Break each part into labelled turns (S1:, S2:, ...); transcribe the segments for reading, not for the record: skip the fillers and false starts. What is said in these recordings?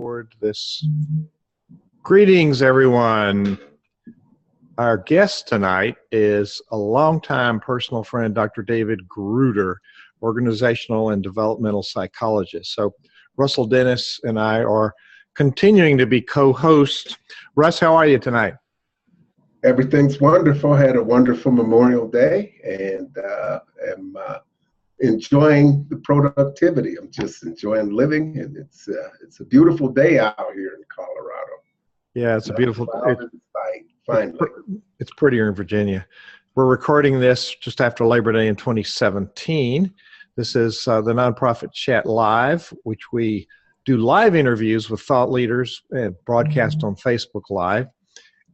S1: record this. Greetings, everyone. Our guest tonight is a longtime personal friend, Dr. David Gruder, organizational and developmental psychologist. So Russell Dennis and I are continuing to be co-hosts. Russ, how are you tonight?
S2: Everything's wonderful. Had a wonderful Memorial Day and am enjoying the productivity. I'm just enjoying living, and it's a beautiful day out here in Colorado.
S1: Yeah, it's a beautiful
S2: day. Finally.
S1: It's prettier in Virginia. We're recording this just after Labor Day in 2017. This is the Nonprofit Chat Live, which we do live interviews with thought leaders and broadcast on Facebook Live.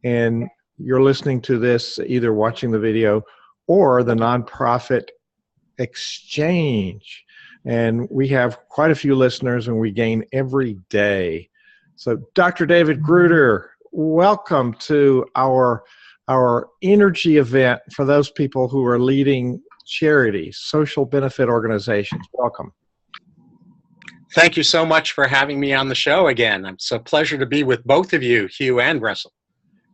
S1: And you're listening to this either watching the video or the Nonprofit Exchange. And we have quite a few listeners, and we gain every day. So Dr. David Gruder, welcome to our energy event for those people who are leading charities, social benefit organizations. Welcome.
S3: Thank you so much for having me on the show again. It's a pleasure to be with both of you, Hugh and Russell.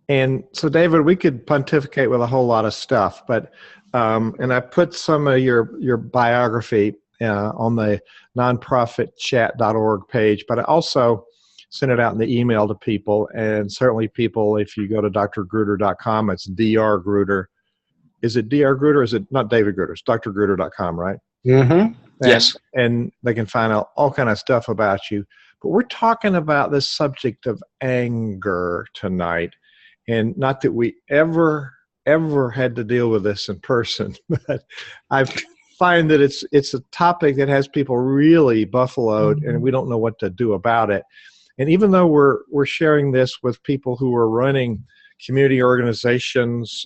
S1: And so, David, we could pontificate with a whole lot of stuff, but and I put some of your biography on the nonprofitchat.org page, but I also sent it out in the email to people, and certainly people, if you go to drgruder.com, it's Dr. Gruder. Is it Dr. Gruder? Or is it not David Gruder? It's drgruder.com, right?
S3: Mm-hmm. Yes.
S1: And they can find out all kind of stuff about you. But we're talking about this subject of anger tonight. And not that we ever had to deal with this in person, but I find that it's a topic that has people really buffaloed, and we don't know what to do about it. And even though we're sharing this with people who are running community organizations,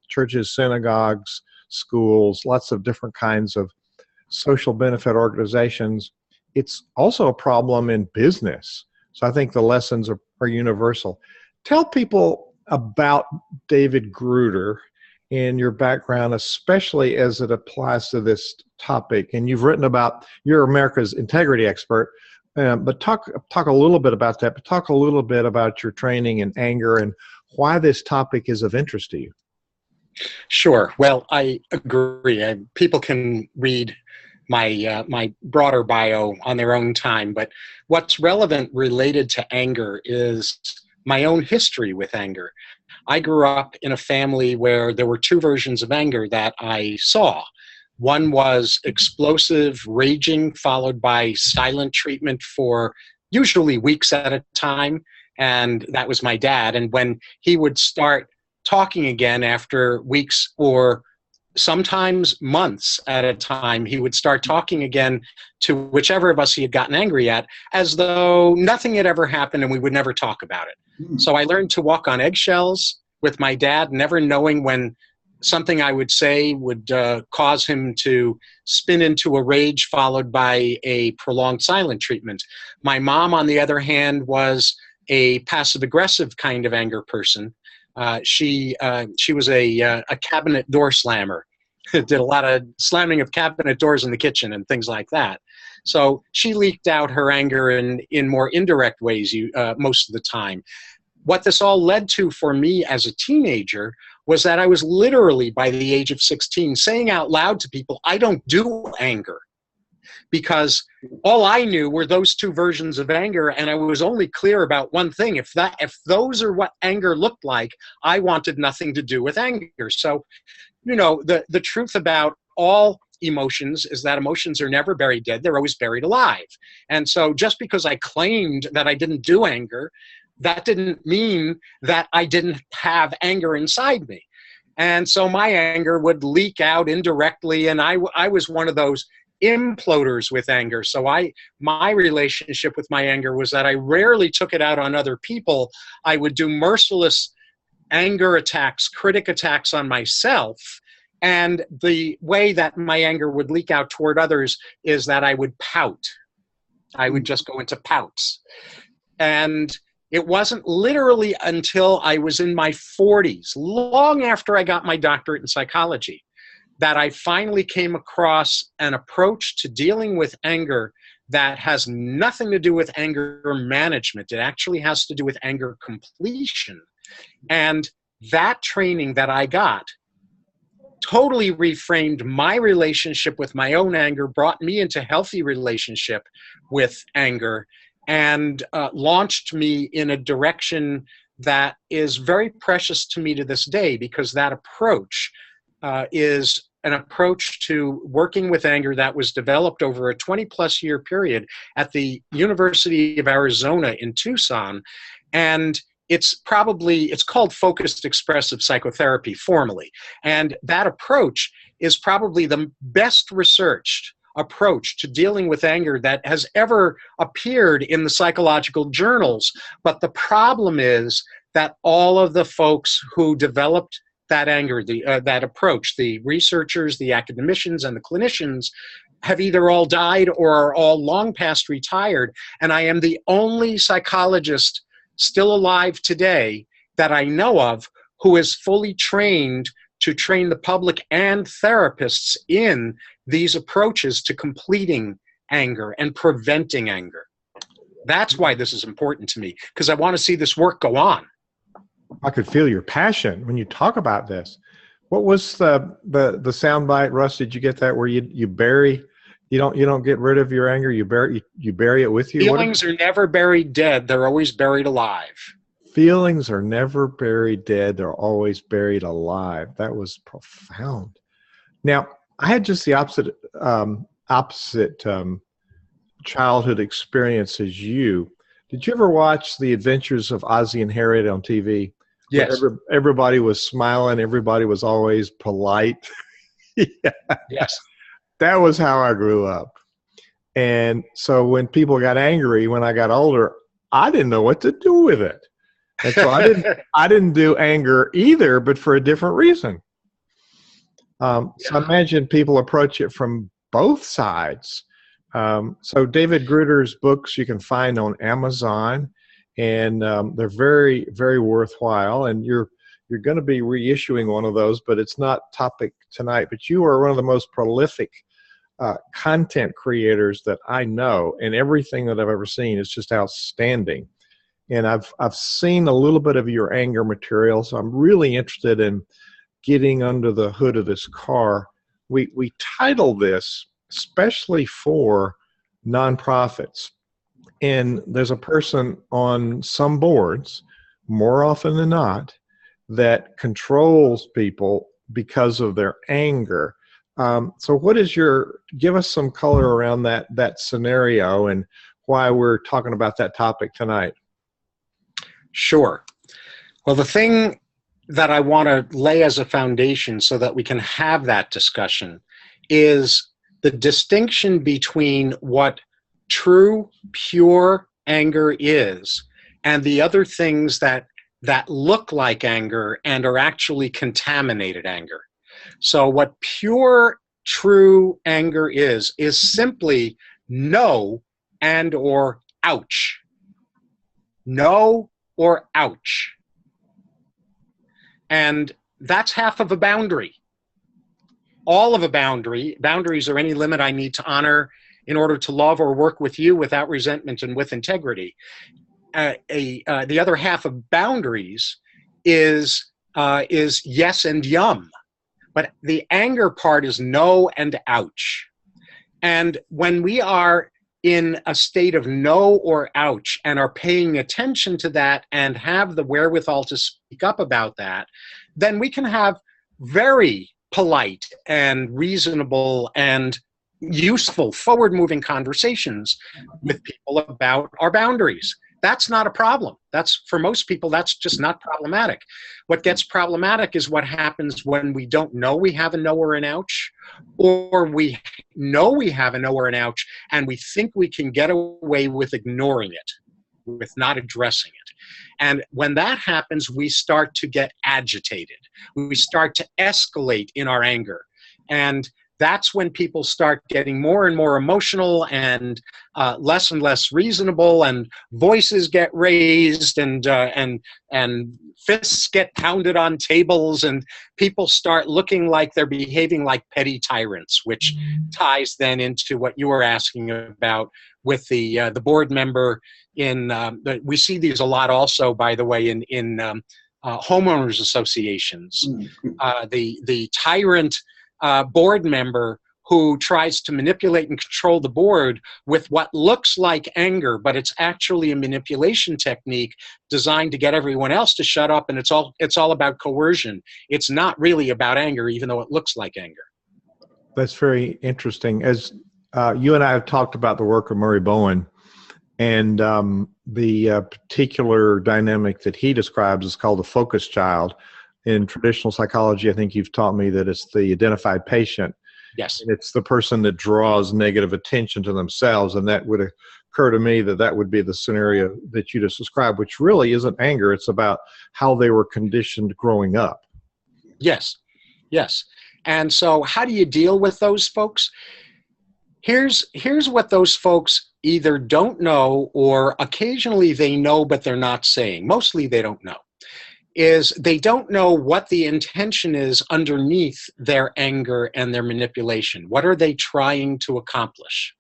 S1: churches, synagogues, schools, lots of different kinds of social benefit organizations, it's also a problem in business. So I think the lessons are universal. Tell people about David Gruder and your background, especially as it applies to this topic. And you've written about, you're America's integrity expert, but talk a little bit about that, but talk a little bit about your training in anger and why this topic is of interest to you.
S3: Sure. Well, I agree. People can read my broader bio on their own time, but what's relevant related to anger is my own history with anger. I grew up in a family where there were two versions of anger that I saw. One was explosive raging, followed by silent treatment for usually weeks at a time, and that was my dad. And when he would start talking again after weeks or sometimes months at a time, he would start talking again to whichever of us he had gotten angry at, as though nothing had ever happened and we would never talk about it. So I learned to walk on eggshells with my dad, never knowing when something I would say would cause him to spin into a rage followed by a prolonged silent treatment. My mom, on the other hand, was a passive-aggressive kind of anger person. She was a cabinet door slammer. Did a lot of slamming of cabinet doors in the kitchen and things like that. So she leaked out her anger in more indirect ways most of the time. What this all led to for me as a teenager was that I was literally, by the age of 16, saying out loud to people, I don't do anger. Because all I knew were those two versions of anger, and I was only clear about one thing. If those are what anger looked like, I wanted nothing to do with anger. So, you know, the truth about all emotions is that emotions are never buried dead. They're always buried alive. And so just because I claimed that I didn't do anger, that didn't mean that I didn't have anger inside me. And so my anger would leak out indirectly, and I was one of those imploders with anger. So my relationship with my anger was that I rarely took it out on other people. I would do merciless anger attacks, critic attacks on myself. And the way that my anger would leak out toward others is that I would pout. I would just go into pouts. And it wasn't literally until I was in my 40s, long after I got my doctorate in psychology, that I finally came across an approach to dealing with anger that has nothing to do with anger management. It actually has to do with anger completion. And that training that I got totally reframed my relationship with my own anger, brought me into healthy relationship with anger, and launched me in a direction that is very precious to me to this day, because that approach is an approach to working with anger that was developed over a 20-plus year period at the University of Arizona in Tucson. And it's called focused expressive psychotherapy formally. And that approach is probably the best researched approach to dealing with anger that has ever appeared in the psychological journals. But the problem is that all of the folks who developed that anger, that approach, the researchers, the academicians, and the clinicians, have either all died or are all long past retired. And I am the only psychologist still alive today that I know of who is fully trained to train the public and therapists in these approaches to completing anger and preventing anger. That's why this is important to me, because I want to see this work go on.
S1: I could feel your passion when you talk about this. What was the soundbite, Russ? Did you get that? Where you bury, you don't get rid of your anger. You bury it with you.
S3: Feelings are never buried dead. They're always buried alive.
S1: Feelings are never buried dead. They're always buried alive. That was profound. Now, I had just the opposite childhood experience as you. Did you ever watch The Adventures of Ozzie and Harriet on TV?
S3: Yes.
S1: Everybody was smiling. Everybody was always polite. Yeah.
S3: Yes.
S1: That was how I grew up. And so when people got angry, when I got older, I didn't know what to do with it. And so I didn't do anger either, but for a different reason. So I imagine people approach it from both sides. So David Gruder's books you can find on Amazon, and they're very, very worthwhile. And you're going to be reissuing one of those, but it's not topic tonight. But you are one of the most prolific content creators that I know, and everything that I've ever seen is just outstanding. And I've seen a little bit of your anger material, so I'm really interested in getting under the hood of this car. We titled this especially for nonprofits. And there's a person on some boards, more often than not, that controls people because of their anger. So what is give us some color around that scenario and why we're talking about that topic tonight.
S3: Sure. Well, the thing that I want to lay as a foundation so that we can have that discussion is the distinction between what true, pure anger is and the other things that look like anger and are actually contaminated anger. So what pure, true anger is simply no and or ouch. No or ouch. And that's half of a boundary. All of a boundary. Boundaries are any limit I need to honor in order to love or work with you without resentment and with integrity. The other half of boundaries is yes and yum. But the anger part is no and ouch. And when we are in a state of no or ouch and are paying attention to that and have the wherewithal to speak up about that, then we can have very polite and reasonable and useful forward-moving conversations with people about our boundaries. That's not a problem. For most people, that's just not problematic. What gets problematic is what happens when we don't know we have a no or an ouch, or we know we have a no or an ouch, and we think we can get away with ignoring it, with not addressing it. And when that happens, we start to get agitated. We start to escalate in our anger. And that's when people start getting more and more emotional and less reasonable, and voices get raised, and fists get pounded on tables, and people start looking like they're behaving like petty tyrants, which ties then into what you were asking about with the board member. We see these a lot also, by the way, in homeowners associations. The tyrant board member who tries to manipulate and control the board with what looks like anger, but it's actually a manipulation technique designed to get everyone else to shut up, and it's all about coercion. It's not really about anger, even though it looks like anger.
S1: That's very interesting. As you and I have talked about the work of Murray Bowen, and the particular dynamic that he describes is called the focus child. In traditional psychology, I think you've taught me that it's the identified patient.
S3: Yes.
S1: And it's the person that draws negative attention to themselves, and that would occur to me that would be the scenario that you just described, which really isn't anger. It's about how they were conditioned growing up.
S3: Yes, yes. And so how do you deal with those folks? Here's what those folks either don't know, or occasionally they know but they're not saying. Mostly they don't know. Is they don't know what the intention is underneath their anger and their manipulation. What are they trying to accomplish?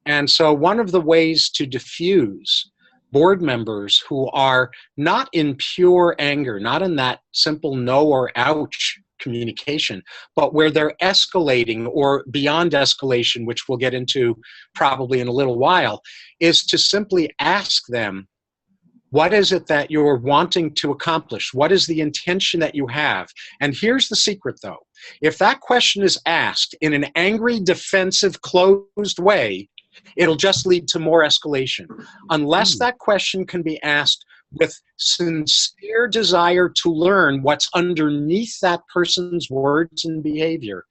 S3: And so one of the ways to diffuse board members who are not in pure anger, not in that simple no or ouch communication, but where they're escalating or beyond escalation, which we'll get into probably in a little while, is to simply ask them, what is it that you're wanting to accomplish? What is the intention that you have? And here's the secret, though. If that question is asked in an angry, defensive, closed way, it'll just lead to more escalation. Unless that question can be asked with sincere desire to learn what's underneath that person's words and behavior,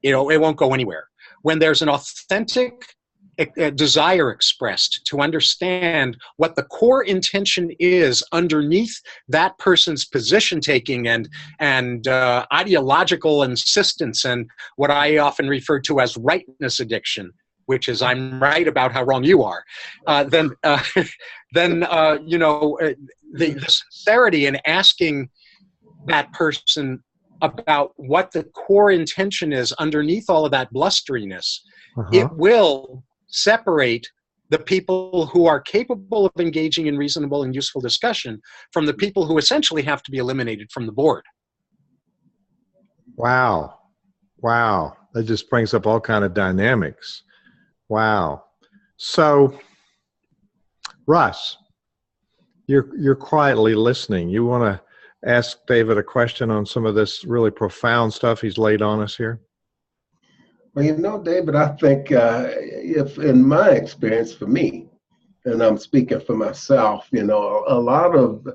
S3: it won't go anywhere. When there's an authentic desire expressed to understand what the core intention is underneath that person's position taking and ideological insistence, and what I often refer to as rightness addiction, which is I'm right about how wrong you are, then the sincerity in asking that person about what the core intention is underneath all of that blusteriness, it will separate the people who are capable of engaging in reasonable and useful discussion from the people who essentially have to be eliminated from the board.
S1: Wow. That just brings up all kind of dynamics. Wow. So, Russ, you're quietly listening. You want to ask David a question on some of this really profound stuff he's laid on us here?
S2: Well, David, I think if in my experience for me, and I'm speaking for myself, a lot of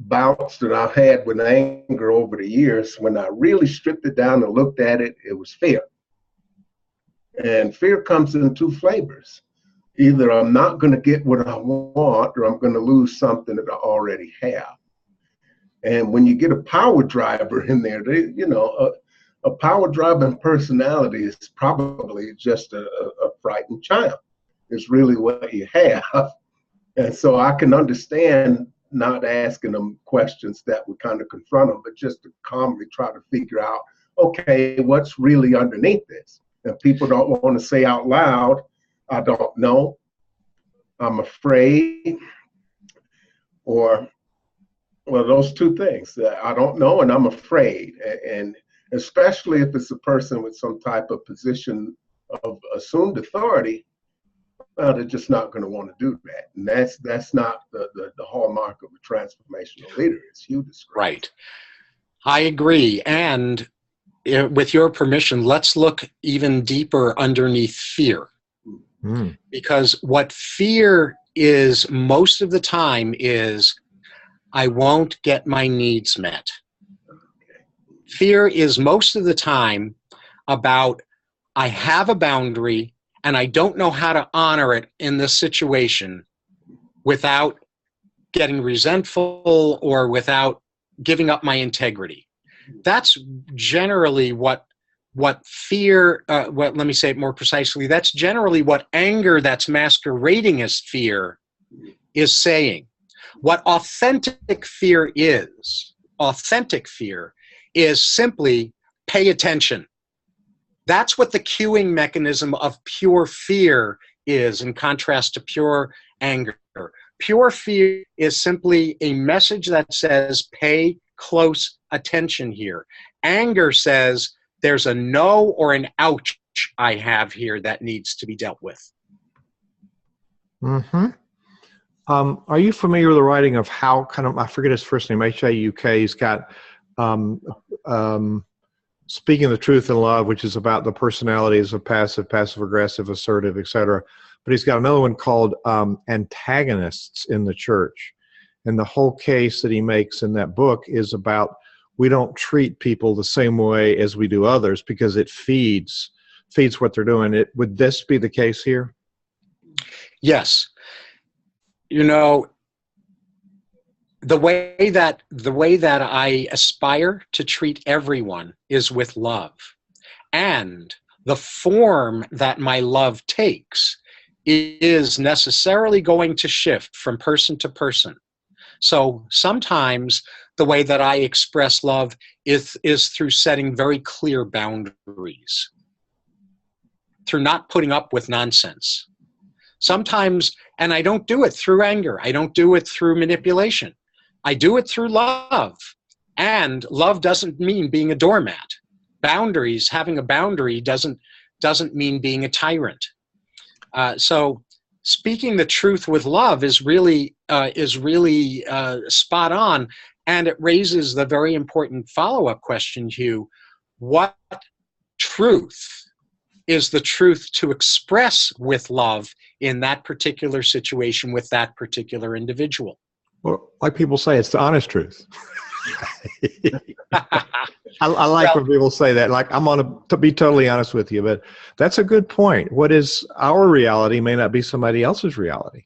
S2: bouts that I've had with anger over the years, when I really stripped it down and looked at it, it was fear. And fear comes in two flavors. Either I'm not going to get what I want, or I'm going to lose something that I already have. And when you get a power driver in there, a power-driving personality is probably just a frightened child. It's really what you have. And so I can understand not asking them questions that would kind of confront them, but just to calmly try to figure out, okay, what's really underneath this? And people don't want to say out loud, I don't know, I'm afraid, or, well, those two things, I don't know and I'm afraid. And especially if it's a person with some type of position of assumed authority, well, they're just not going to want to do that. And that's not the hallmark of a transformational leader, as you described.
S3: Right. I agree. And with your permission, let's look even deeper underneath fear. Because what fear is most of the time is, I won't get my needs met. Fear is most of the time about, I have a boundary and I don't know how to honor it in this situation without getting resentful or without giving up my integrity. That's generally what fear, let me say it more precisely, that's generally what anger that's masquerading as fear is saying. What authentic fear is simply pay attention. That's what the cueing mechanism of pure fear is, in contrast to pure anger. Pure fear is simply a message that says, pay close attention here. Anger says, there's a no or an ouch I have here that needs to be dealt with.
S1: Mm-hmm. Are you familiar with the writing of I forget his first name, H-A-U-K. He's got Speaking the Truth in Love, which is about the personalities of passive, passive-aggressive, assertive, etc. But he's got another one called Antagonists in the Church. And the whole case that he makes in that book is about we don't treat people the same way as we do others because it feeds what they're doing. Would this be the case here?
S3: Yes. You know, the way that I aspire to treat everyone is with love. And the form that my love takes is necessarily going to shift from person to person. So sometimes the way that I express love is through setting very clear boundaries, through not putting up with nonsense. Sometimes, and I don't do it through anger. I don't do it through manipulation. I do it through love. And love doesn't mean being a doormat. Boundaries, having a boundary doesn't mean being a tyrant. So speaking the truth with love is really spot on, and it raises the very important follow-up question, Hugh. What truth is the truth to express with love in that particular situation with that particular individual?
S1: Well, like people say, it's the honest truth. I like when people say that. Like, to be totally honest with you, but that's a good point. What is our reality may not be somebody else's reality.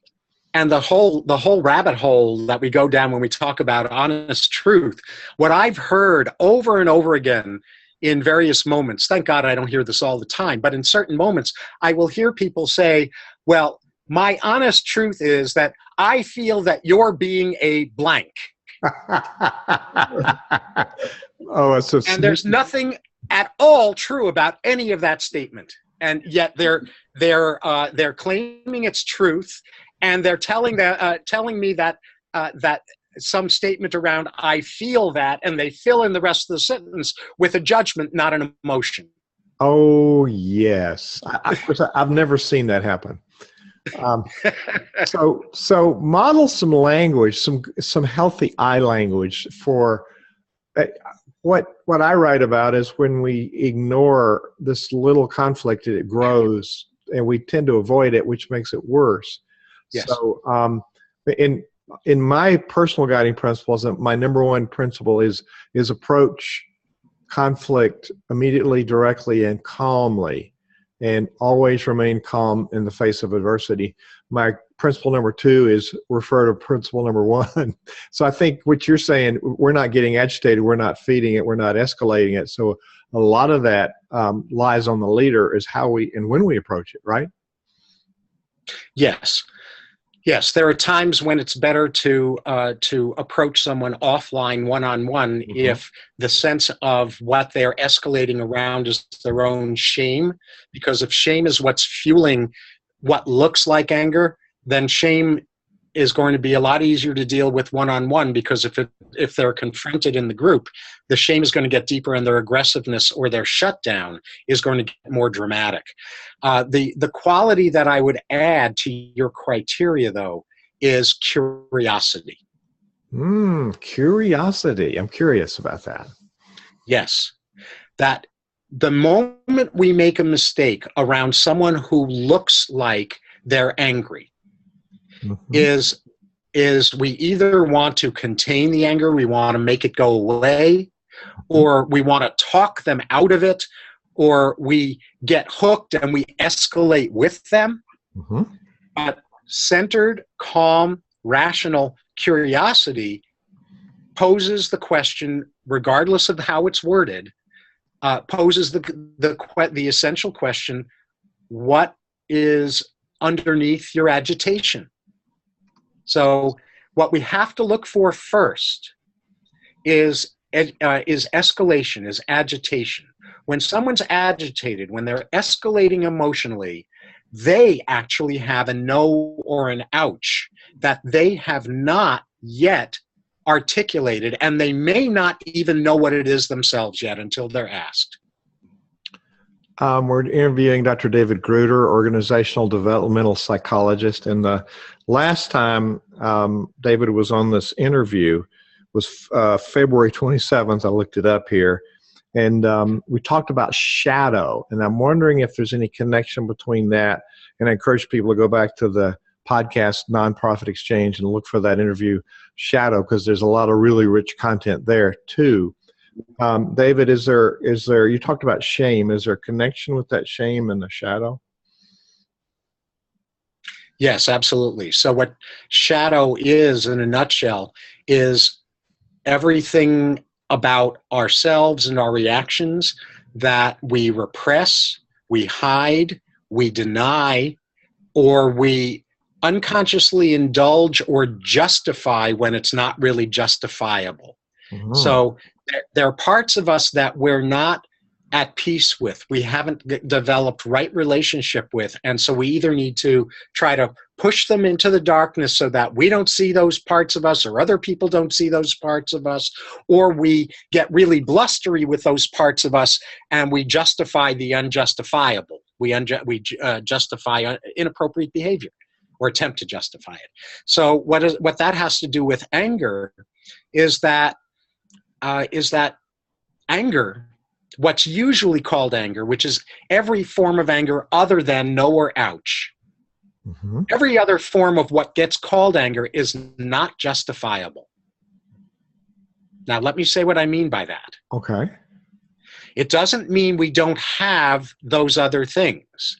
S3: And the whole rabbit hole that we go down when we talk about honest truth, what I've heard over and over again in various moments, thank God I don't hear this all the time, but in certain moments, I will hear people say, well, my honest truth is that I feel that you're being a blank. And there's nothing at all true about any of that statement, and yet they're claiming it's truth, and they're telling me that some statement around I feel that, and they fill in the rest of the sentence with a judgment, not an emotion.
S1: Oh yes, I've never seen that happen. So model some language, some healthy I language for what I write about is when we ignore this little conflict, it grows, and we tend to avoid it, which makes it worse.
S3: Yes.
S1: So in my personal guiding principles, my number one principle is approach conflict immediately, directly, and calmly, and always remain calm in the face of adversity. My principle number 2 is refer to principle number 1. So I think what you're saying, we're not getting agitated, we're not feeding it, we're not escalating it. So a lot of that lies on the leader, is how we and when we approach it, right?
S3: Yes. Yes, there are times when it's better to approach someone offline, one-on-one, mm-hmm. if the sense of what they're escalating around is their own shame. Because if shame is what's fueling what looks like anger, then shame is going to be a lot easier to deal with one-on-one, because if they're confronted in the group, the shame is going to get deeper, and their aggressiveness or their shutdown is going to get more dramatic. The quality that I would add to your criteria, though, is curiosity.
S1: Curiosity. I'm curious about that.
S3: Yes. That the moment we make a mistake around someone who looks like they're angry, mm-hmm. is we either want to contain the anger, we want to make it go away, or we want to talk them out of it, or we get hooked and we escalate with them. Mm-hmm. But centered, calm, rational curiosity poses the question, regardless of how it's worded, poses the essential question: what is underneath your agitation? So what we have to look for first is escalation, is agitation. When someone's agitated, when they're escalating emotionally, they actually have a no or an ouch that they have not yet articulated, and they may not even know what it is themselves yet until they're asked.
S1: We're interviewing Dr. David Gruder, organizational developmental psychologist. And the last time David was on this interview was February 27th. I looked it up here. And we talked about shadow. And I'm wondering if there's any connection between that. And I encourage people to go back to the podcast Nonprofit Exchange and look for that interview, Shadow, because there's a lot of really rich content there too. David, is there, you talked about shame. Is there a connection with that shame and the shadow?
S3: Yes, absolutely. So what shadow is, in a nutshell, is everything about ourselves and our reactions that we repress, we hide, we deny, or we unconsciously indulge or justify when it's not really justifiable. Mm-hmm. So there are parts of us that we're not at peace with, we haven't developed right relationship with, and so we either need to try to push them into the darkness so that we don't see those parts of us or other people don't see those parts of us, or we get really blustery with those parts of us and we justify the unjustifiable. We justify inappropriate behavior or attempt to justify it. So what that has to do with anger is that anger, what's usually called anger, which is every form of anger other than no or ouch. Mm-hmm. Every other form of what gets called anger is not justifiable. Now, let me say what I mean by that. Okay. It doesn't mean we don't have those other things.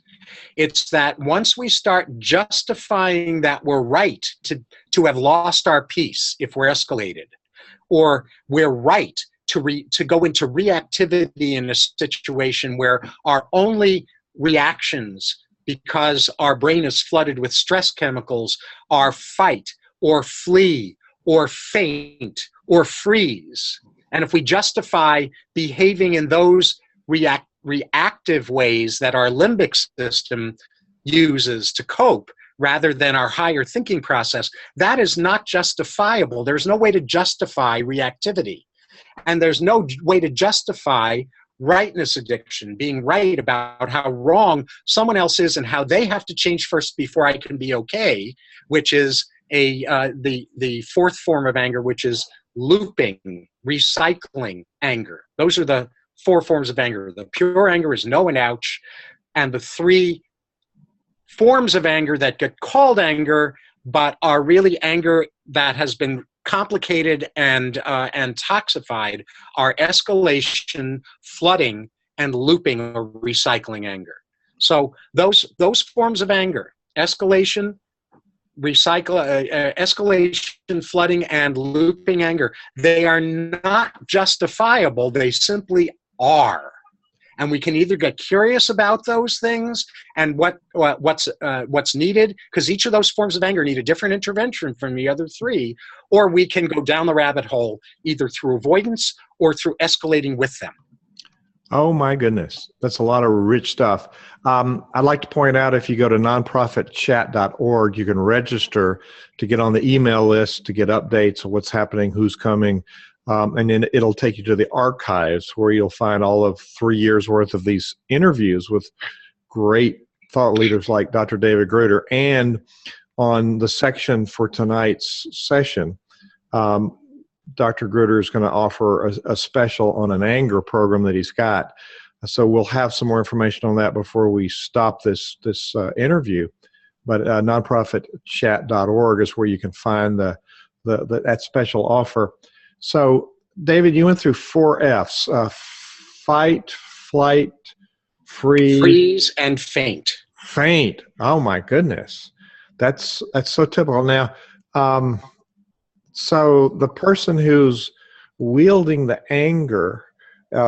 S3: It's that once we start justifying that we're right to have lost our peace if we're escalated, or we're right to go into reactivity in a situation where our only reactions, because our brain is flooded with stress chemicals, are fight or flee or faint or freeze. And if we justify behaving in those reactive ways that our limbic system uses to cope rather than our higher thinking process, that is not justifiable. There's no way to justify reactivity. And there's no way to justify rightness addiction, being right about how wrong someone else is and how they have to change first before I can be okay, which is the fourth form of anger, which is looping, recycling anger. Those are the four forms of anger. The pure anger is no and ouch, and the three forms of anger that get called anger but are really anger that has been complicated and toxified are escalation, flooding, and looping or recycling anger. So those forms of anger, escalation, escalation, flooding, and looping anger, they are not justifiable. They simply are. And we can either get curious about those things and what's needed, because each of those forms of anger need a different intervention from the other three, or we can go down the rabbit hole either through avoidance or through escalating with them.
S1: Oh my goodness, that's a lot of rich stuff. I'd like to point out, if you go to nonprofitchat.org, you can register to get on the email list to get updates of what's happening, who's coming. And then it'll take you to the archives where you'll find all of 3 years worth of these interviews with great thought leaders like Dr. David Gruder. And on the section for tonight's session, Dr. Gruder is going to offer a special on an anger program that he's got. So we'll have some more information on that before we stop this interview. But nonprofitchat.org is where you can find that special offer. So, David, you went through 4 F's, fight, flight,
S3: freeze, and faint.
S1: Faint. Oh, my goodness. That's so typical. Now, so the person who's wielding the anger,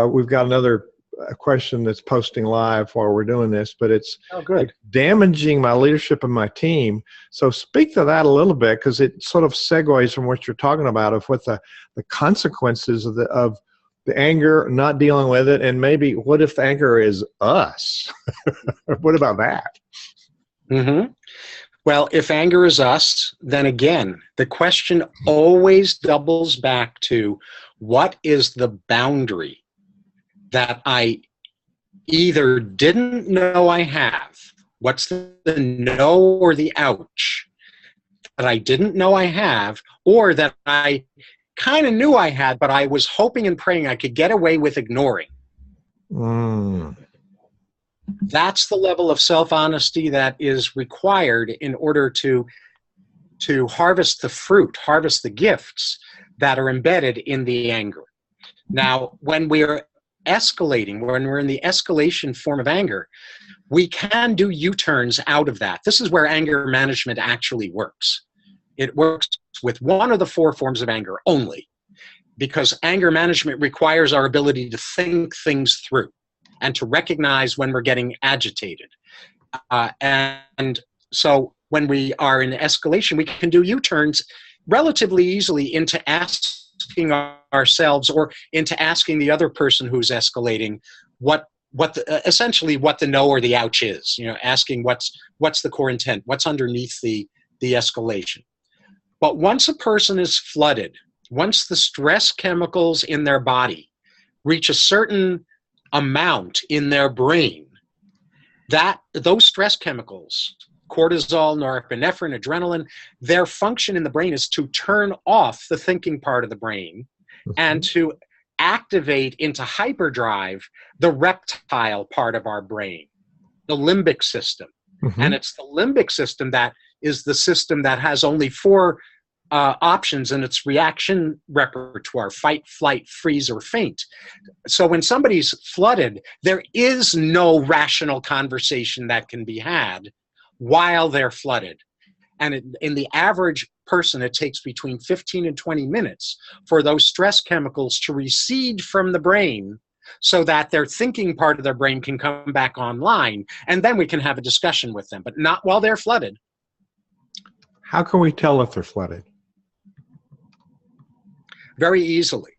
S1: we've got another a question that's posting live while we're doing this, but it's,
S3: Oh, good.
S1: it's damaging my leadership and my team. So speak to that a little bit, because it sort of segues from what you're talking about of what the consequences of the anger, not dealing with it, and maybe what if the anger is us? What about that?
S3: Mm-hmm. Well, if anger is us, then again, the question always doubles back to what is the boundary that I either didn't know I have? What's the no or the ouch that I didn't know I have, or that I kind of knew I had, but I was hoping and praying I could get away with ignoring?
S1: Mm.
S3: That's the level of self-honesty that is required in order to harvest the fruit, harvest the gifts that are embedded in the anger. Now, when we're escalating, when we're in the escalation form of anger, we can do U-turns out of that. This is where anger management actually works. It works with one of the 4 forms of anger only, because anger management requires our ability to think things through and to recognize when we're getting agitated. And so when we are in escalation, we can do U-turns relatively easily into asking ourselves or into asking the other person who's escalating essentially what the no or the ouch is. Asking what's the core intent, what's underneath the escalation. But once a person is flooded, once the stress chemicals in their body reach a certain amount in their brain, those stress chemicals, cortisol, norepinephrine, adrenaline, their function in the brain is to turn off the thinking part of the brain and to activate into hyperdrive the reptile part of our brain, the limbic system. And it's the limbic system that is the system that has only 4 options in its reaction repertoire: fight, flight, freeze, or faint. So when somebody's flooded, there is no rational conversation that can be had while they're flooded. And in the average person, it takes between 15 and 20 minutes for those stress chemicals to recede from the brain so that their thinking part of their brain can come back online, and then we can have a discussion with them, but not while they're flooded.
S1: How can we tell if they're flooded?
S3: Very easily.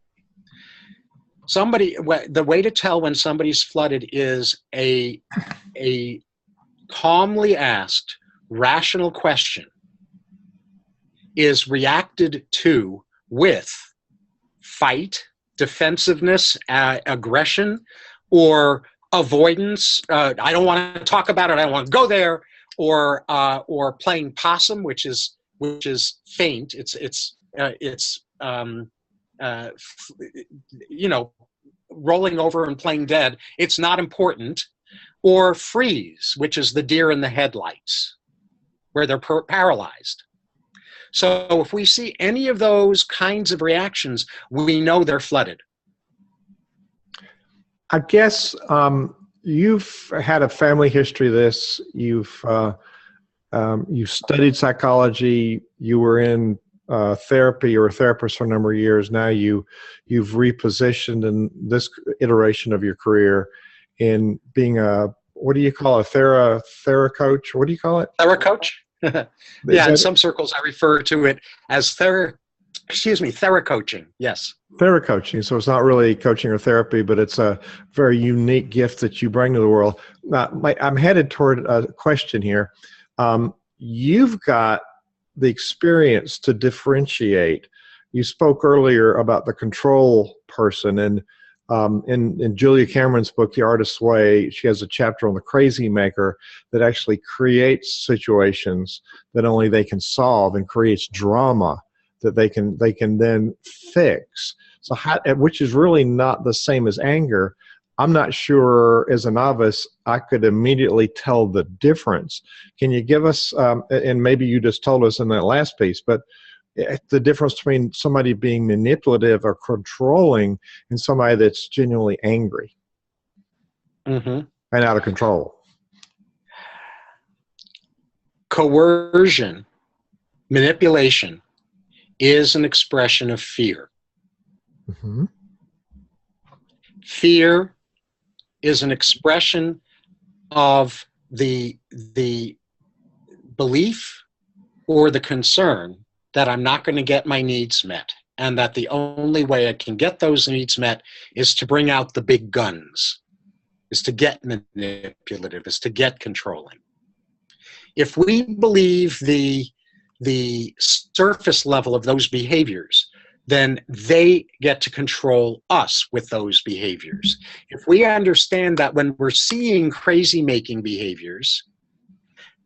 S3: The way to tell when somebody's flooded is a calmly asked, rational question is reacted to with fight, defensiveness, aggression, or avoidance. I don't want to talk about it. I don't want to go there. Or playing possum, which is faint. It's rolling over and playing dead. It's not important. Or freeze, which is the deer in the headlights, where they're paralyzed. So if we see any of those kinds of reactions, we know they're flooded.
S1: I guess you've had a family history of this. You studied psychology. You were in therapy or a therapist for a number of years. Now you've repositioned in this iteration of your career in being what do you call a thera coach? What do you call it?
S3: Thera coach? Yeah, in some circles I refer to it as thera coaching. Yes.
S1: Thera coaching. So it's not really coaching or therapy, but it's a very unique gift that you bring to the world. Now, I'm headed toward a question here. You've got the experience to differentiate. You spoke earlier about the control person, and in Julia Cameron's book, The Artist's Way, she has a chapter on the crazy maker that actually creates situations that only they can solve and creates drama that they can then fix. So which is really not the same as anger. I'm not sure as a novice I could immediately tell the difference. Can you give us, and maybe you just told us in that last piece, but the difference between somebody being manipulative or controlling and somebody that's genuinely angry and out of control?
S3: Coercion, manipulation, is an expression of fear. Fear is an expression of the belief or the concern that I'm not going to get my needs met, and that the only way I can get those needs met is to bring out the big guns, is to get manipulative, is to get controlling. If we believe the surface level of those behaviors, then they get to control us with those behaviors. If we understand that when we're seeing crazy-making behaviors,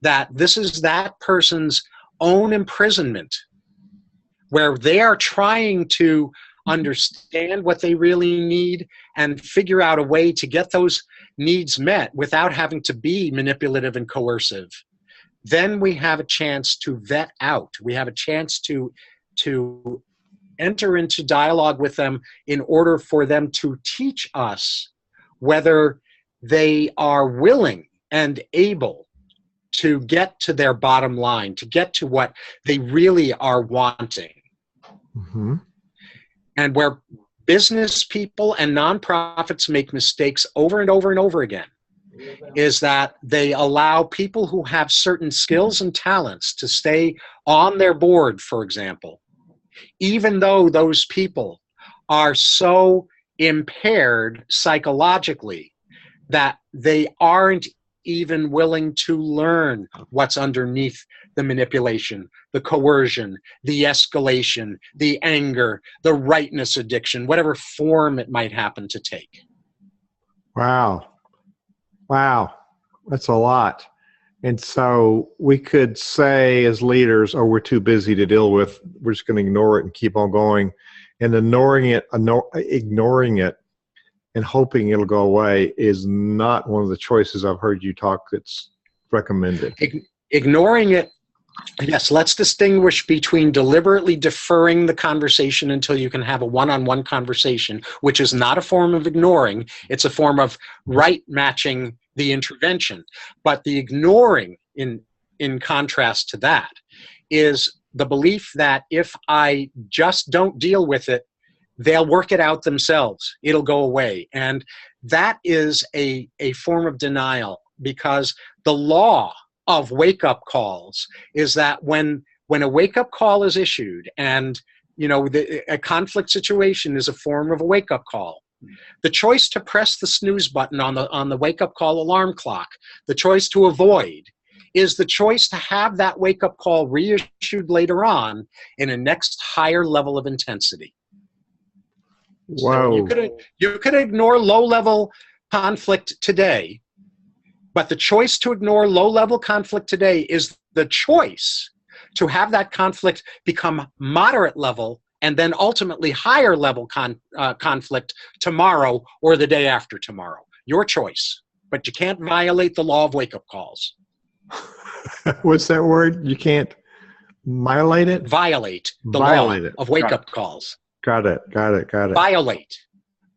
S3: that this is that person's own imprisonment, where they are trying to understand what they really need and figure out a way to get those needs met without having to be manipulative and coercive, then we have a chance to vet out. We have a chance to enter into dialogue with them in order for them to teach us whether they are willing and able to get to their bottom line, to get to what they really are wanting.
S1: Mm-hmm.
S3: And where business people and nonprofits make mistakes over and over and over again is that they allow people who have certain skills and talents to stay on their board, for example, even though those people are so impaired psychologically that they aren't even willing to learn what's underneath the manipulation, the coercion, the escalation, the anger, the rightness addiction, whatever form it might happen to take.
S1: Wow. Wow. That's a lot. And so we could say as leaders, oh, we're too busy to deal with, we're just going to ignore it and keep on going. And ignoring it and hoping it'll go away is not one of the choices I've heard you talk that's recommended.
S3: Ignoring it, yes, let's distinguish between deliberately deferring the conversation until you can have a one-on-one conversation, which is not a form of ignoring, it's a form of right matching the intervention. But the ignoring, in contrast to that, is the belief that if I just don't deal with it, they'll work it out themselves. It'll go away. And that is a form of denial, because the law of wake-up calls is that when a wake-up call is issued, and a conflict situation is a form of a wake-up call, the choice to press the snooze button on the wake-up call alarm clock, the choice to avoid, is the choice to have that wake-up call reissued later on in a next higher level of intensity.
S1: Whoa.
S3: So you could ignore low-level conflict today, but the choice to ignore low-level conflict today is the choice to have that conflict become moderate level and then ultimately higher level conflict tomorrow or the day after tomorrow. Your choice, but you can't violate the law of wake-up calls.
S1: What's that word? You can't violate it?
S3: Violate the
S1: law
S3: of wake-up calls.
S1: Got it.
S3: Violate.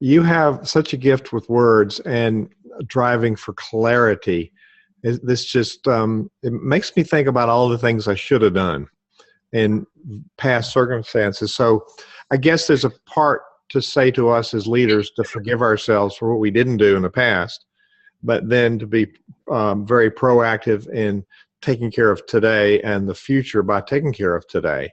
S1: You have such a gift with words and driving for clarity. This just, it makes me think about all the things I should have done in past circumstances. So I guess there's a part to say to us as leaders to forgive ourselves for what we didn't do in the past, but then to be very proactive in taking care of today and the future by taking care of today.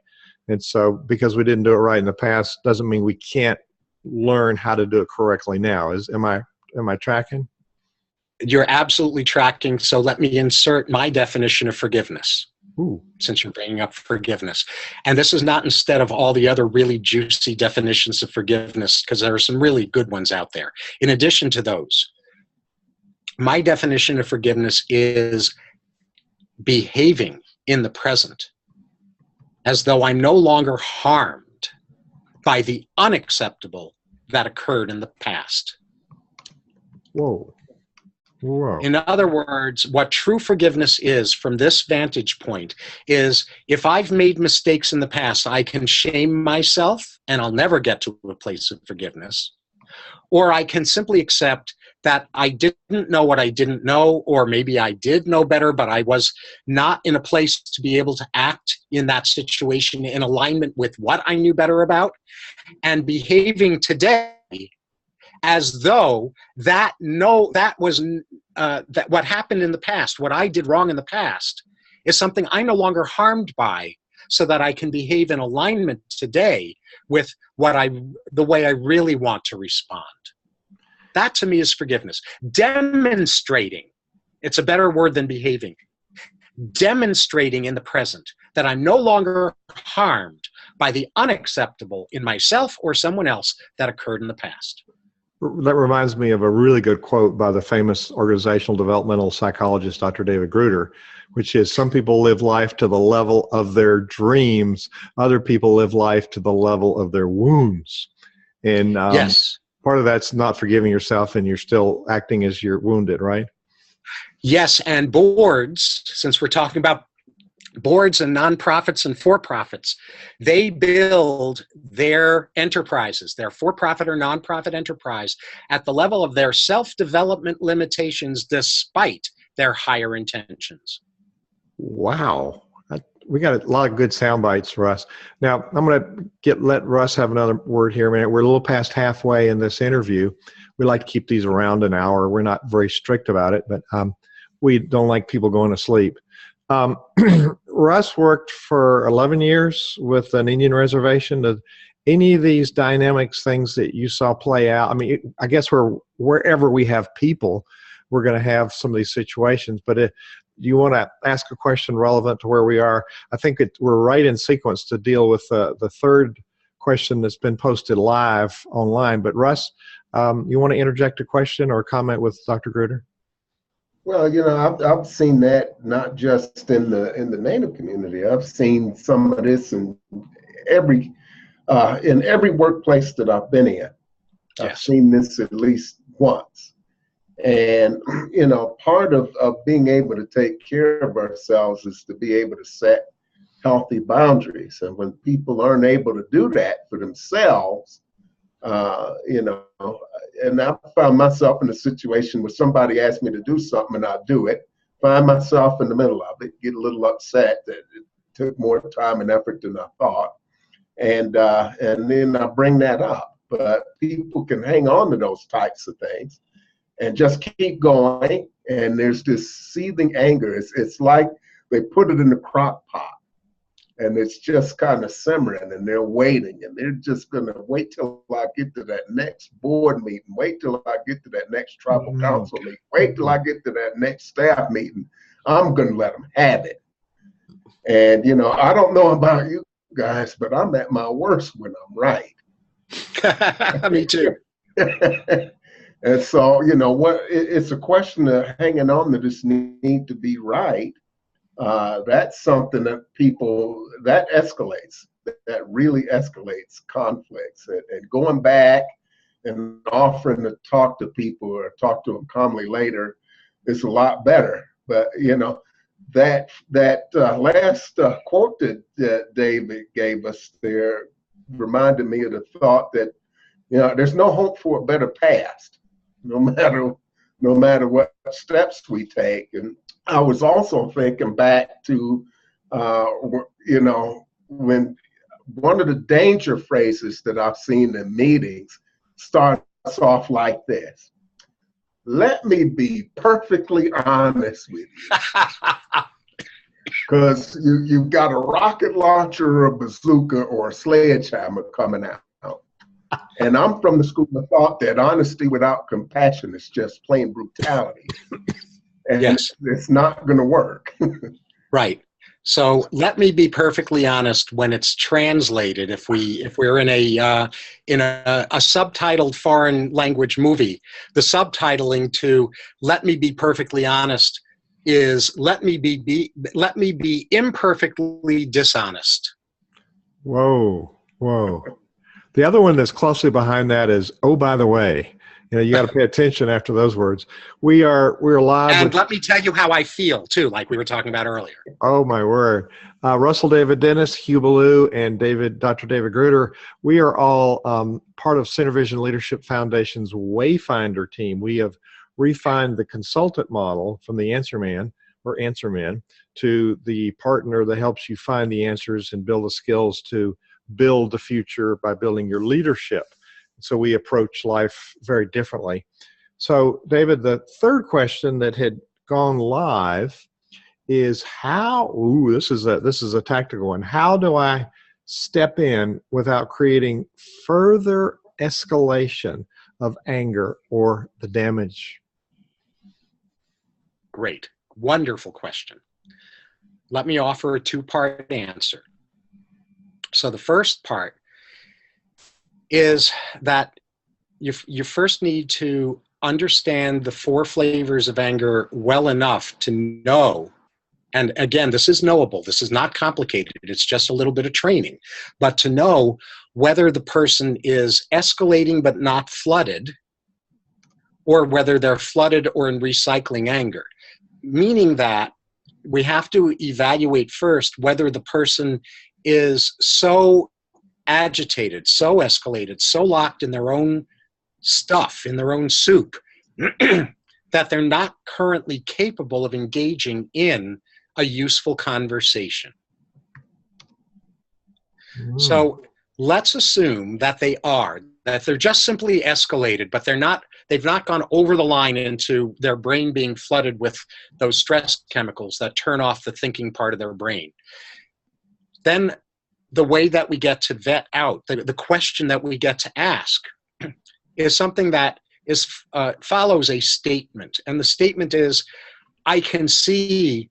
S1: And so because we didn't do it right in the past doesn't mean we can't learn how to do it correctly now. Am I tracking?
S3: You're absolutely tracking. So let me insert my definition of forgiveness.
S1: Ooh.
S3: Since you're bringing up forgiveness. And this is not instead of all the other really juicy definitions of forgiveness, because there are some really good ones out there. In addition to those, my definition of forgiveness is behaving in the present as though I'm no longer harmed by the unacceptable that occurred in the past.
S1: Whoa.
S3: In other words, what true forgiveness is from this vantage point is if I've made mistakes in the past, I can shame myself and I'll never get to a place of forgiveness. Or I can simply accept that I didn't know what I didn't know, or maybe I did know better, but I was not in a place to be able to act in that situation in alignment with what I knew better about, and behaving today as though that that what happened in the past, what I did wrong in the past, is something I'm no longer harmed by, so that I can behave in alignment today with the way I really want to respond. That to me is forgiveness. Demonstrating, it's a better word than behaving, demonstrating in the present that I'm no longer harmed by the unacceptable in myself or someone else that occurred in the past.
S1: That reminds me of a really good quote by the famous organizational developmental psychologist, Dr. David Gruder, which is, some people live life to the level of their dreams. Other people live life to the level of their wounds. And
S3: Yes.
S1: part of that's not forgiving yourself, and you're still acting as you're wounded, right?
S3: Yes, and boards, since we're talking about boards and nonprofits and for-profits, they build their enterprises, their for-profit or nonprofit enterprise, at the level of their self-development limitations despite their higher intentions.
S1: Wow. We got a lot of good sound bites, Russ. Now, I'm going to let Russ have another word here a minute. We're a little past halfway in this interview. We like to keep these around an hour. We're not very strict about it, but we don't like people going to sleep. Russ worked for 11 years with an Indian reservation. Did any of these dynamics, things that you saw play out? I mean, I guess wherever we have people, we're going to have some of these situations. But do you want to ask a question relevant to where we are? I think we're right in sequence to deal with the third question that's been posted live online. But Russ, you want to interject a question or comment with Dr. Gruder?
S2: Well, I've seen that not just in the Native community. I've seen some of this in every workplace that I've been in. I've seen this at least once. And, part of being able to take care of ourselves is to be able to set healthy boundaries. And when people aren't able to do that for themselves, and I found myself in a situation where somebody asked me to do something and I do it, find myself in the middle of it, get a little upset that it took more time and effort than I thought. And then I bring that up. But people can hang on to those types of things and just keep going. And there's this seething anger. It's like they put it in the crock pot. And it's just kind of simmering, and they're waiting, and they're just going to wait till I get to that next board meeting, wait till I get to that next tribal council meeting, wait till I get to that next staff meeting. I'm going to let them have it. And, I don't know about you guys, but I'm at my worst when I'm right.
S3: Me too.
S2: And so, it's a question of hanging on to this need to be right. That's something that that escalates, that really escalates conflicts. And going back and offering to talk to people or talk to them calmly later is a lot better. But, that last quote that David gave us there reminded me of the thought that, there's no hope for a better past, no matter what steps we take. And I was also thinking back to, when one of the danger phrases that I've seen in meetings starts off like this: let me be perfectly honest with you. Because you've got a rocket launcher, a bazooka, or a sledgehammer coming out. And I'm from the school of thought that honesty without compassion is just plain brutality. And it's not going to work.
S3: Right. So let me be perfectly honest. When it's translated, if we're in a subtitled foreign language movie, the subtitling to "Let me be perfectly honest" is let me be imperfectly dishonest.
S1: Whoa. The other one that's closely behind that is, oh, by the way. You got to pay attention after those words. We're live.
S3: And let me tell you how I feel too, like we were talking about earlier.
S1: Oh my word. Russell David Dennis, Hugh Ballou, and Dr. David Gruder. We are all part of Center Vision Leadership Foundation's Wayfinder team. We have refined the consultant model from the answer man or answer men to the partner that helps you find the answers and build the skills to build the future by building your leadership. So we approach life very differently. So, David, the third question that had gone live is how, this is a tactical one. How do I step in without creating further escalation of anger or the damage?
S3: Great. Wonderful question. Let me offer a two-part answer. So the first part is that you first need to understand the 4 flavors of anger well enough to know, and again, this is knowable, this is not complicated, it's just a little bit of training, but to know whether the person is escalating but not flooded, or whether they're flooded or in recycling anger. Meaning that we have to evaluate first whether the person is so agitated, so escalated, so locked in their own stuff, in their own soup, that they're not currently capable of engaging in a useful conversation. So let's assume that they are, that they're just simply escalated, but they've not gone over the line into their brain being flooded with those stress chemicals that turn off the thinking part of their brain. Then the way that we get to vet out, the question that we get to ask is something that follows a statement. And the statement is, I can see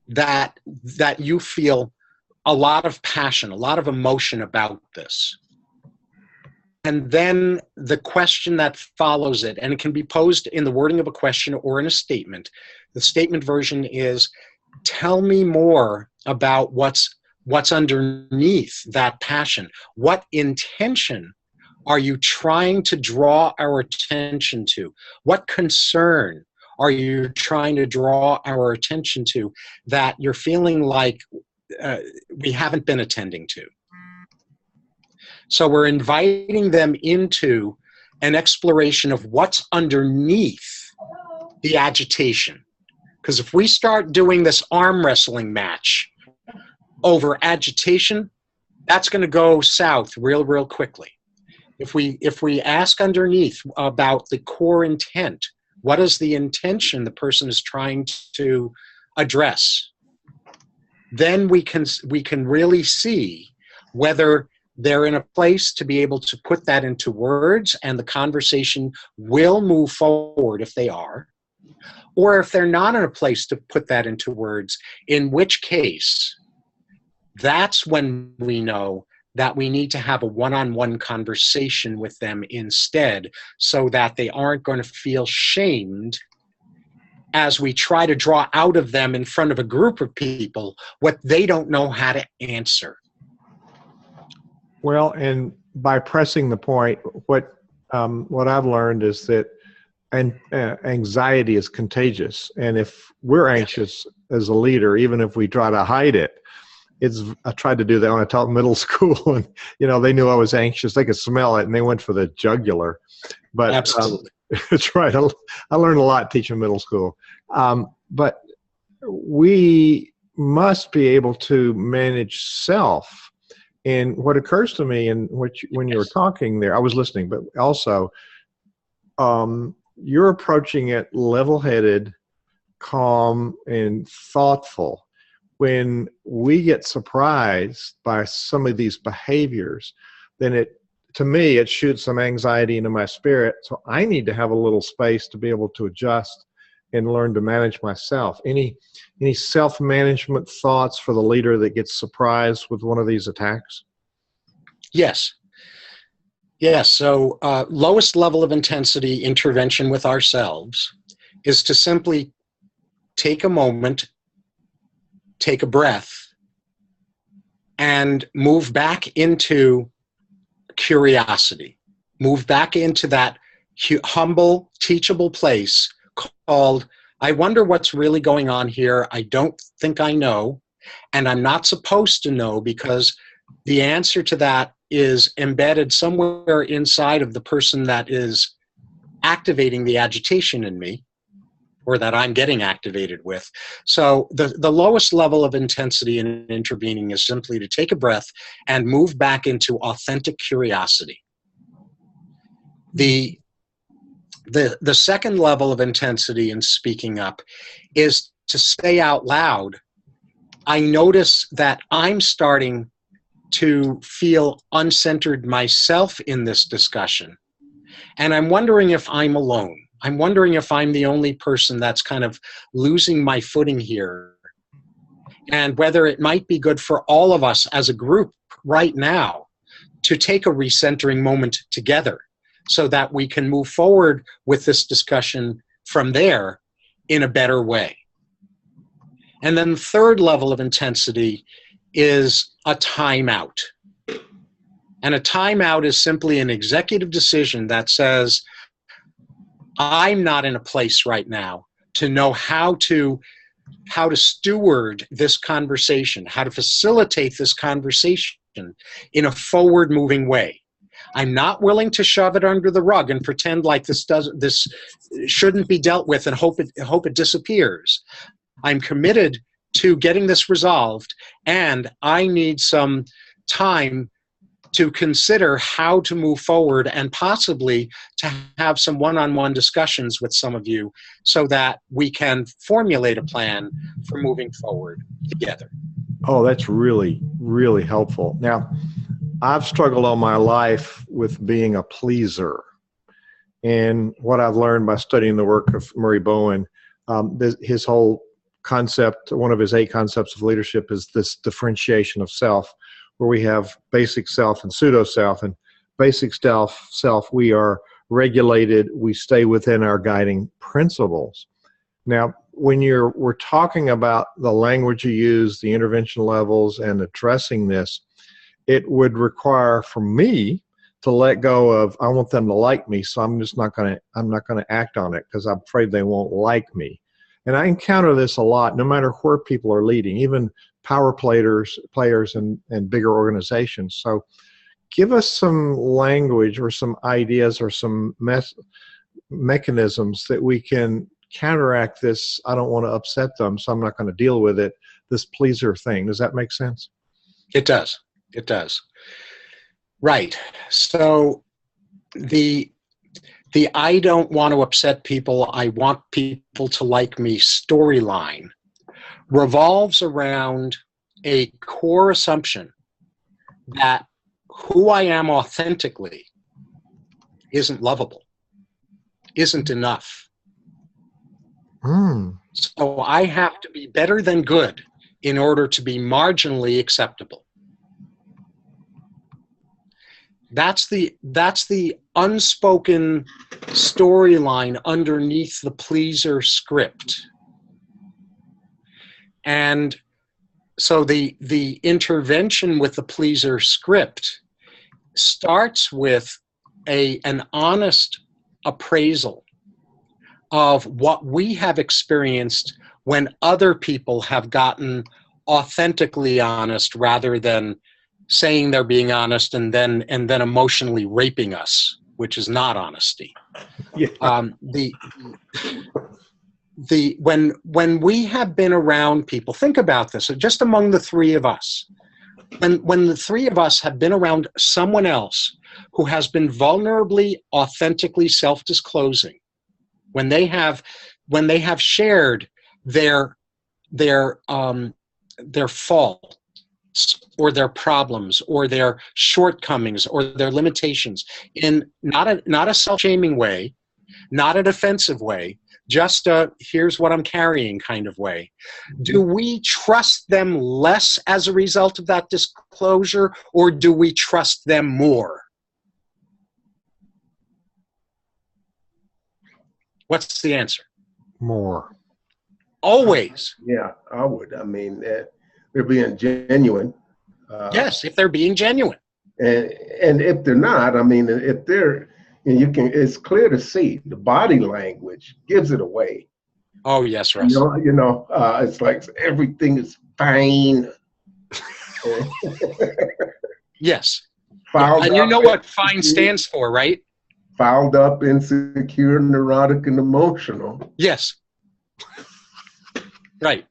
S3: that you feel a lot of passion, a lot of emotion about this. And then the question that follows it, and it can be posed in the wording of a question or in a statement. The statement version is, tell me more about what's underneath that passion. What intention are you trying to draw our attention to? What concern are you trying to draw our attention to that you're feeling like we haven't been attending to? So we're inviting them into an exploration of what's underneath the agitation. Because if we start doing this arm wrestling match over agitation, that's going to go south real quickly. If we ask underneath about the core intent, what is the intention the person is trying to address, then we can really see whether they're in a place to be able to put that into words and the conversation will move forward if they are, or if they're not in a place to put that into words, in which case that's when we know that we need to have a one-on-one conversation with them instead, so that they aren't going to feel shamed as we try to draw out of them in front of a group of people what they don't know how to answer.
S1: Well, and by pressing the point, what I've learned is that anxiety is contagious. And if we're anxious as a leader, even if we try to hide it, I tried to do that when I taught middle school, and they knew I was anxious. They could smell it, and they went for the jugular. But
S3: absolutely,
S1: that's right. I learned a lot teaching middle school. But we must be able to manage self. And what occurs to me, and when you were talking there, I was listening, but also you're approaching it level-headed, calm, and thoughtful. When we get surprised by some of these behaviors, then to me, it shoots some anxiety into my spirit. So I need to have a little space to be able to adjust and learn to manage myself. Any self-management thoughts for the leader that gets surprised with one of these attacks?
S3: Yes. So lowest level of intensity intervention with ourselves is to simply take a moment, take a breath, and move back into curiosity. Move back into that humble, teachable place called, I wonder what's really going on here. I don't think I know, and I'm not supposed to know, because the answer to that is embedded somewhere inside of the person that is activating the agitation in me, or that I'm getting activated with. So the lowest level of intensity in intervening is simply to take a breath and move back into authentic curiosity. The second level of intensity in speaking up is to say out loud, I notice that I'm starting to feel uncentered myself in this discussion. And I'm wondering if I'm alone. I'm wondering if I'm the only person that's kind of losing my footing here. And whether it might be good for all of us as a group right now to take a recentering moment together so that we can move forward with this discussion from there in a better way. And then the third level of intensity is a timeout. And a timeout is simply an executive decision that says, I'm not in a place right now to know how to steward this conversation, how to facilitate this conversation in a forward-moving way. I'm not willing to shove it under the rug and pretend like this shouldn't be dealt with and hope it disappears. I'm committed to getting this resolved, and I need some time to consider how to move forward and possibly to have some one-on-one discussions with some of you so that we can formulate a plan for moving forward together.
S1: Oh, that's really, really helpful. Now, I've struggled all my life with being a pleaser. And what I've learned by studying the work of Murray Bowen, his whole concept, one of his 8 concepts of leadership is this differentiation of self, where we have basic self and pseudo self. And basic self, we are regulated, we stay within our guiding principles. Now, when we're talking about the language you use, the intervention levels, and addressing this, it would require for me to let go of, I want them to like me, so I'm not going to act on it because I'm afraid they won't like me. And I encounter this a lot, no matter where people are leading, even power players and bigger organizations. So give us some language or some ideas or some mechanisms that we can counteract this, I don't want to upset them, so I'm not going to deal with it, this pleaser thing. Does that make sense?
S3: It does. It does. Right. So the I don't want to upset people, I want people to like me storyline revolves around a core assumption that who I am authentically isn't lovable, isn't enough. So I have to be better than good in order to be marginally acceptable. That's the unspoken storyline underneath the pleaser script. And so the intervention with the pleaser script starts with an honest appraisal of what we have experienced when other people have gotten authentically honest rather than saying they're being honest and then emotionally raping us, which is not honesty.
S1: Yeah.
S3: When we have been around people, think about this, just among the three of us, when the three of us have been around someone else who has been vulnerably, authentically self-disclosing, when they have shared their faults or their problems or their shortcomings or their limitations in not a self-shaming way, not a defensive way, just a here's what I'm carrying kind of way. Do we trust them less as a result of that disclosure, or do we trust them more? What's the answer?
S1: More.
S3: Always.
S2: Yeah, I would. I mean, they're being genuine.
S3: Yes, if they're being genuine.
S2: And if they're not, I mean, if they're, and it's clear to see the body language gives it away.
S3: Oh yes, Russ.
S2: It's like everything is fine.
S3: Yes. And you know what FINE stands for, right?
S2: Fouled up, insecure, neurotic, and emotional.
S3: Yes. Right.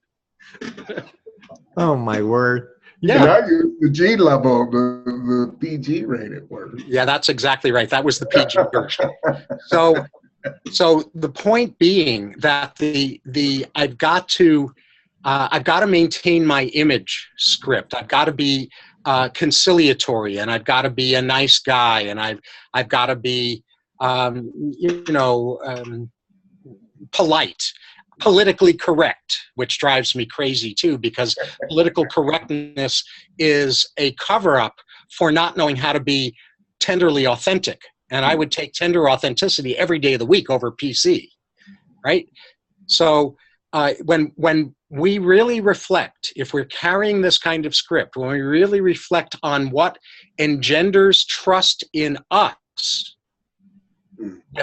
S1: Oh my word.
S2: Yeah. I use the G level, the PG PG rated word.
S3: Yeah, that's exactly right. That was the PG version. So the point being that I've got to maintain my image script. I've got to be conciliatory, and I've got to be a nice guy, and I've got to be polite, politically correct, which drives me crazy too, because political correctness is a cover-up for not knowing how to be tenderly authentic. And I would take tender authenticity every day of the week over PC, right? So when we really reflect, if we're carrying this kind of script, when we really reflect on what engenders trust in us,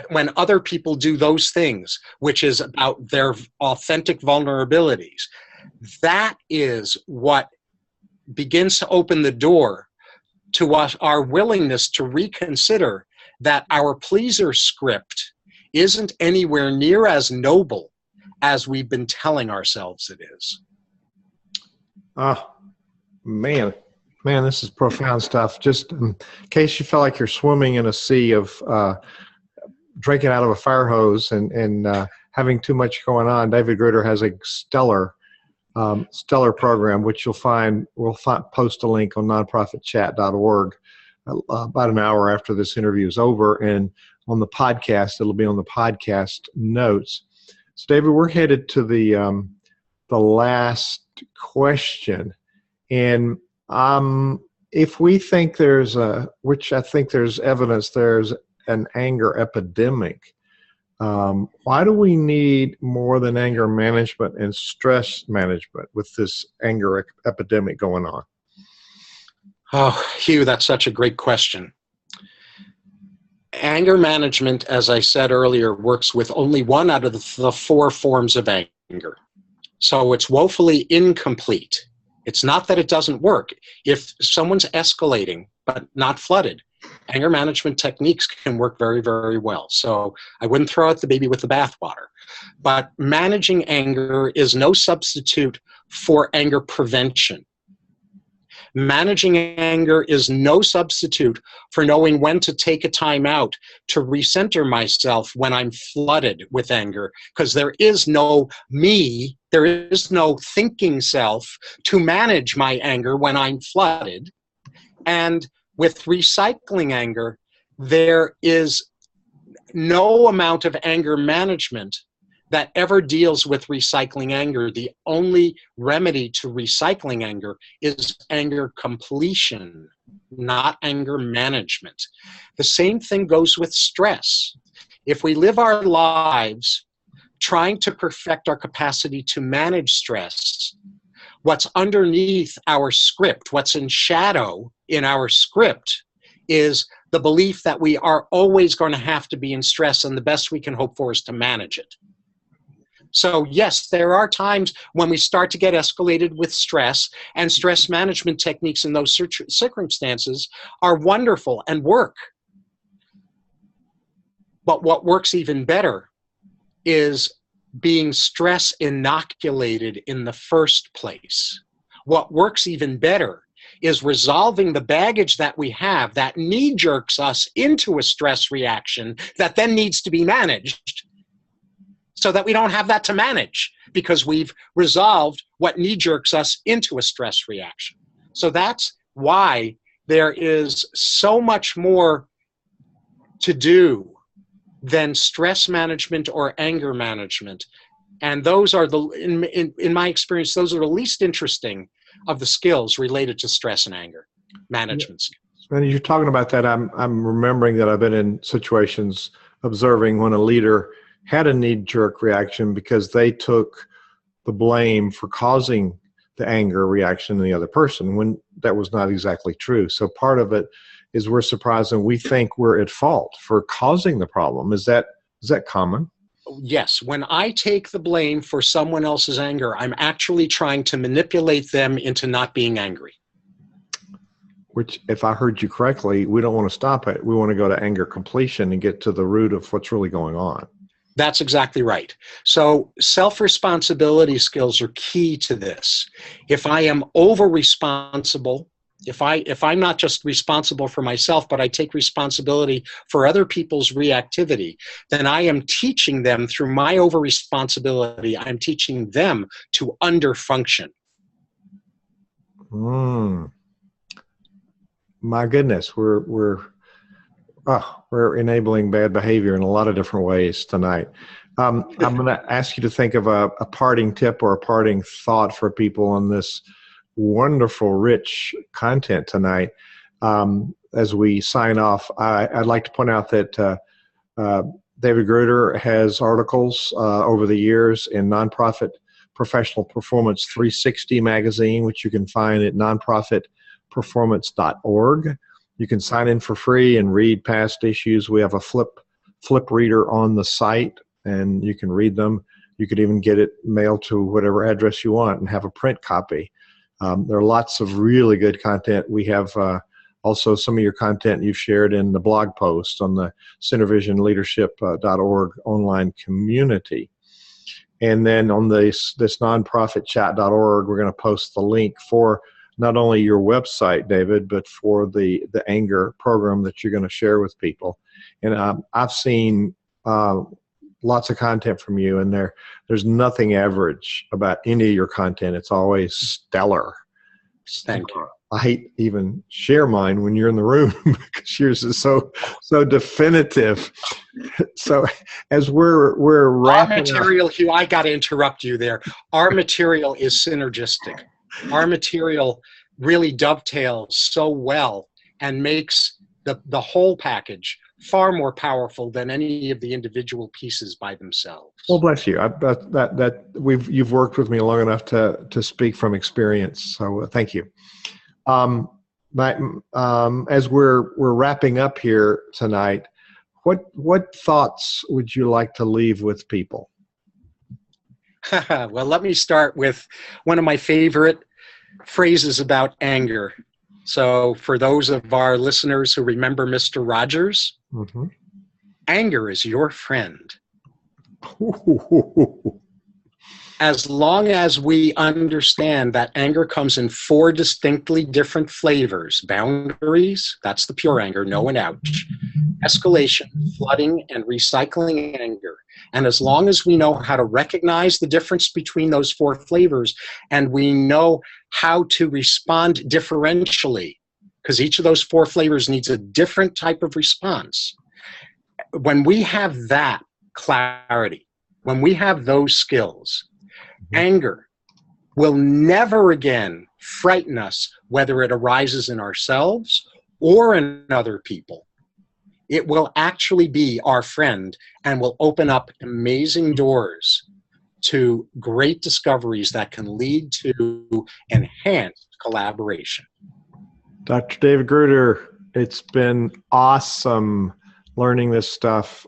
S3: when other people do those things, which is about their authentic vulnerabilities, that is what begins to open the door to us, our willingness to reconsider that our pleaser script isn't anywhere near as noble as we've been telling ourselves it is.
S1: Oh, man, this is profound stuff. Just in case you feel like you're swimming in a sea of drinking out of a fire hose and having too much going on, David Gruder has a stellar program, which we'll post a link on nonprofitchat.org about an hour after this interview is over, and on the podcast, it'll be on the podcast notes. So, David, we're headed to the last question, and if we think which I think there's evidence there's an anger epidemic, why do we need more than anger management and stress management with this anger epidemic going on?
S3: Oh, Hugh, that's such a great question. Anger management, as I said earlier, works with only one out of the four forms of anger. So it's woefully incomplete. It's not that it doesn't work. If someone's escalating but not flooded, anger management techniques can work very, very well. So I wouldn't throw out the baby with the bathwater. But managing anger is no substitute for anger prevention. Managing anger is no substitute for knowing when to take a time out to recenter myself when I'm flooded with anger, because there is no me, there is no thinking self to manage my anger when I'm flooded. And with recycling anger, there is no amount of anger management that ever deals with recycling anger. The only remedy to recycling anger is anger completion, not anger management. The same thing goes with stress. If we live our lives trying to perfect our capacity to manage stress, what's underneath our script, what's in shadow in our script, is the belief that we are always going to have to be in stress, and the best we can hope for is to manage it. So yes, there are times when we start to get escalated with stress, and stress management techniques in those circumstances are wonderful and work. But what works even better is being stress inoculated in the first place. What works even better is resolving the baggage that we have that knee-jerks us into a stress reaction that then needs to be managed, so that we don't have that to manage because we've resolved what knee-jerks us into a stress reaction. So that's why there is so much more to do than stress management or anger management. And those are in my experience, those are the least interesting of the skills related to stress and anger management skills.
S1: When you're talking about that, I'm remembering that I've been in situations observing when a leader had a knee-jerk reaction because they took the blame for causing the anger reaction in the other person, when that was not exactly true. So part of it is we're surprised and we think we're at fault for causing the problem. Is that common?
S3: Yes. When I take the blame for someone else's anger, I'm actually trying to manipulate them into not being angry.
S1: Which, if I heard you correctly, we don't want to stop it. We want to go to anger completion and get to the root of what's really going on.
S3: That's exactly right. So self-responsibility skills are key to this. If I am over-responsible if I'm not just responsible for myself, but I take responsibility for other people's reactivity, then I am teaching them through my over responsibility. I'm teaching them to underfunction.
S1: My goodness, we're enabling bad behavior in a lot of different ways tonight. I'm going to ask you to think of a parting tip or a parting thought for people on this wonderful, rich content tonight. As we sign off, I'd like to point out that David Gruder has articles over the years in Nonprofit Professional Performance 360 magazine, which you can find at nonprofitperformance.org. You can sign in for free and read past issues. We have a flip reader on the site, and you can read them. You could even get it mailed to whatever address you want and have a print copy. There are lots of really good content. We have also some of your content you've shared in the blog post on the centervisionleadership.org online community. And then on this nonprofitchat.org, we're going to post the link for not only your website, David, but for the anger program that you're going to share with people. And I've seen lots of content from you, and there's nothing average about any of your content. It's always stellar.
S3: Thank you.
S1: I hate even share mine when you're in the room because yours is so definitive. So as we're wrapping
S3: our material, Hugh, I got to interrupt you there. Our material is synergistic. Our material really dovetails so well and makes the whole package far more powerful than any of the individual pieces by themselves.
S1: Well, bless you. You've worked with me long enough to speak from experience. So thank you. As we're wrapping up here tonight, what thoughts would you like to leave with people?
S3: Well, let me start with one of my favorite phrases about anger. So for those of our listeners who remember Mr. Rogers, anger is your friend. As long as we understand that anger comes in 4 distinctly different flavors: boundaries, that's the pure anger, no and ouch; escalation, flooding, and recycling anger. And as long as we know how to recognize the difference between those 4 flavors, and we know how to respond differentially, because each of those 4 flavors needs a different type of response. When we have that clarity, when we have those skills, anger will never again frighten us, whether it arises in ourselves or in other people. It will actually be our friend and will open up amazing doors to great discoveries that can lead to enhanced collaboration.
S1: Dr. David Gruder, it's been awesome learning this stuff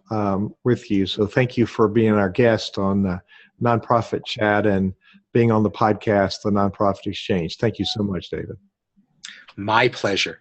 S1: with you. So thank you for being our guest on the Nonprofit Chat and being on the podcast, The Nonprofit Exchange. Thank you so much, David.
S3: My pleasure.